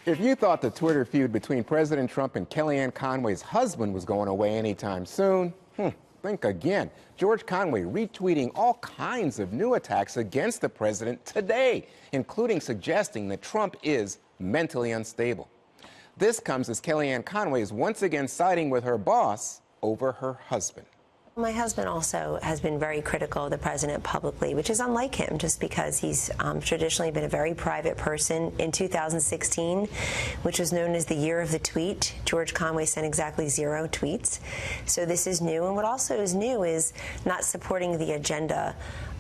If you thought the Twitter feud between President Trump and Kellyanne Conway's husband was going away anytime soon, think again. George Conway retweeting all kinds of new attacks against the president today, including suggesting that Trump is mentally unstable. This comes as Kellyanne Conway is once again siding with her boss over her husband. My husband also has been very critical of the president publicly, which is unlike him, just because he's traditionally been a very private person. In 2016, which was known as the year of the tweet, George Conway sent exactly 0 tweets. So this is new. And what also is new is not supporting the agenda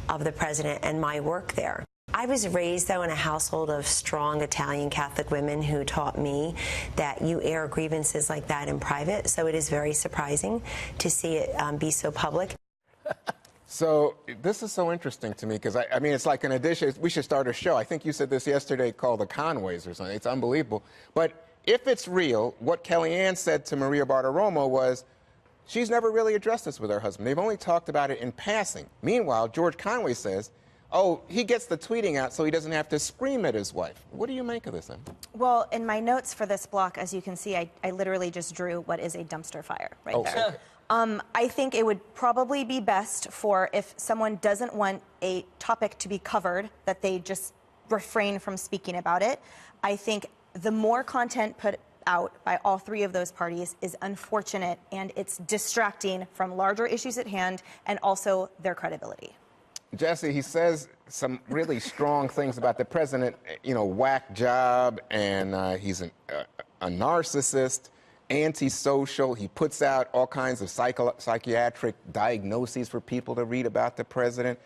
of the president and my work there. I was raised, though, in a household of strong Italian Catholic women who taught me that you air grievances like that in private. So it is very surprising to see it be so public. So this is so interesting to me because, I mean, it's like an addition. We should start a show. I think you said this yesterday called The Conways or something. It's unbelievable. But if it's real, what Kellyanne said to Maria Bartiromo was, she's never really addressed this with her husband. They've only talked about it in passing. Meanwhile, George Conway says, oh, he gets the tweeting out so he doesn't have to scream at his wife. What do you make of this, Em? Well, in my notes for this block, as you can see, I literally just drew what is a dumpster fire right there. I think it would probably be best for if someone doesn't want a topic to be covered, that they just refrain from speaking about it. I think the more content put out by all 3 of those parties is unfortunate, and it's distracting from larger issues at hand and also their credibility. Jesse, he says some really strong things about the president, you know, whack job, and he's a narcissist, antisocial. He puts out all kinds of psychiatric diagnoses for people to read about the president.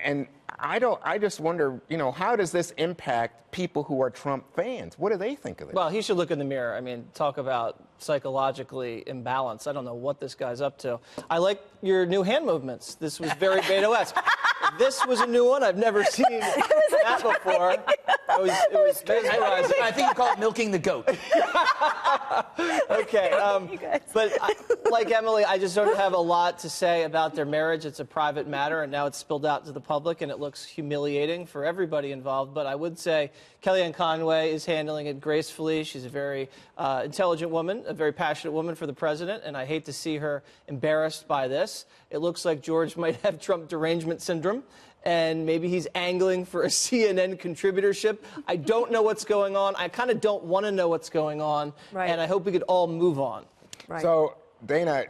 And I just wonder, you know, how does this impact people who are Trump fans? What do they think of this? Well, he should look in the mirror. I mean, talk about psychologically imbalanced. I don't know what this guy's up to. I like your new hand movements. This was very Beto-esque. This was a new one. I've never seen that before. It was mesmerizing. I think you call it milking the goat. Okay. But like Emily, I just don't have a lot to say about their marriage. It's a private matter, and now it's spilled out to the public, and it looks humiliating for everybody involved. But I would say Kellyanne Conway is handling it gracefully. She's a very intelligent woman, a very passionate woman for the president, and I hate to see her embarrassed by this. It looks like George might have Trump derangement syndrome, and maybe he's angling for a CNN contributorship. I don't know what's going on. I kind of don't want to know what's going on, and I hope we could all move on. Right. So, Dana,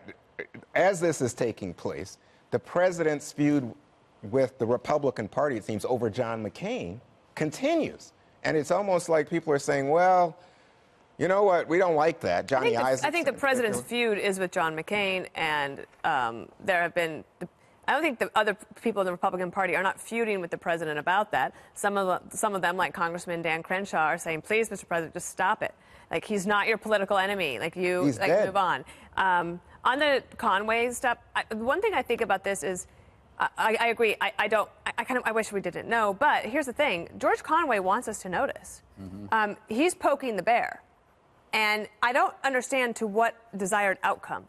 as this is taking place, the president's feud with the Republican Party, it seems, over John McCain continues. And it's almost like people are saying, well, you know what, we don't like that. Johnny Isaac. I think the president's feud is with John McCain, and there have been... I don't think the other people in the Republican Party are not feuding with the president about that. Some of them, like Congressman Dan Crenshaw, are saying, please, Mr. President, just stop it. Like, he's not your political enemy. Like, you move on. On the Conway stuff, one thing I think about this is, I agree. I wish we didn't know. But here's the thing. George Conway wants us to notice. He's poking the bear. And I don't understand to what desired outcome.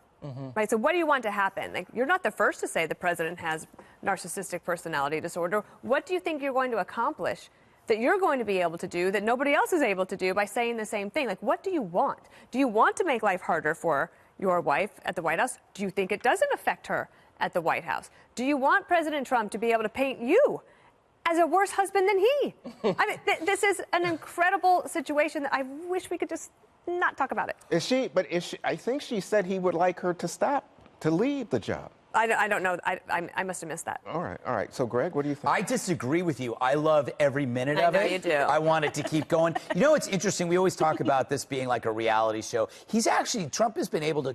Right? So what do you want to happen? Like, you're not the first to say the president has narcissistic personality disorder. What do you think you're going to accomplish that you're going to be able to do that nobody else is able to do by saying the same thing? Like, what do you want? Do you want to make life harder for your wife at the White House? Do you think it doesn't affect her at the White House? Do you want President Trump to be able to paint you as a worse husband than he? I mean, this is an incredible situation that I wish we could just not talk about it. Is she? I think she said he would like her to stop, to leave the job. I don't know. I must have missed that. All right. So, Greg, what do you think? I disagree with you. I love every minute of it. I know you do. I want it to keep going. You know, it's interesting. We always talk about this being like a reality show. Trump has been able to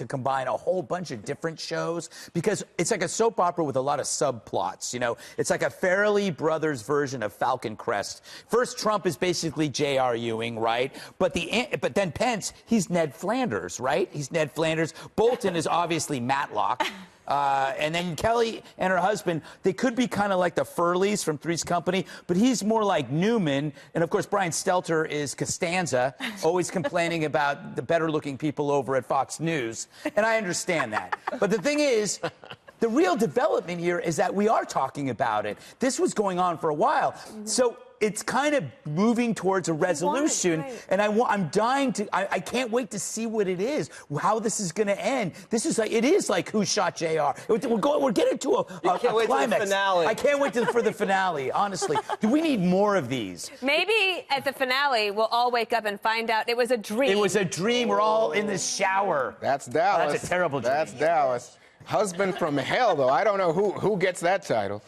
combine a whole bunch of different shows because it's like a soap opera with a lot of subplots. You know, it's like a Farrelly Brothers version of Falcon Crest. First, Trump is basically J.R. Ewing, right? But then Pence, he's Ned Flanders, right? He's Ned Flanders. Bolton is obviously Matlock. And then Kelly and her husband, they could be kind of like the Furleys from Three's Company, but he's more like Newman. And, of course, Brian Stelter is Costanza, always complaining about the better-looking people over at Fox News. And I understand that. But the thing is, the real development here is that we are talking about it. This was going on for a while. So it's kind of moving towards a resolution, right. and I'm dying to. I can't wait to see what it is, how this is going to end. This is like, it is like Who Shot JR. We're getting to a climax. For the finale. I can't wait for the finale. Honestly, do we need more of these? Maybe at the finale we'll all wake up and find out it was a dream. It was a dream. We're all in the shower. That's Dallas. That's a terrible dream. That's Dallas. Husband from Hell, though. I don't know who gets that title.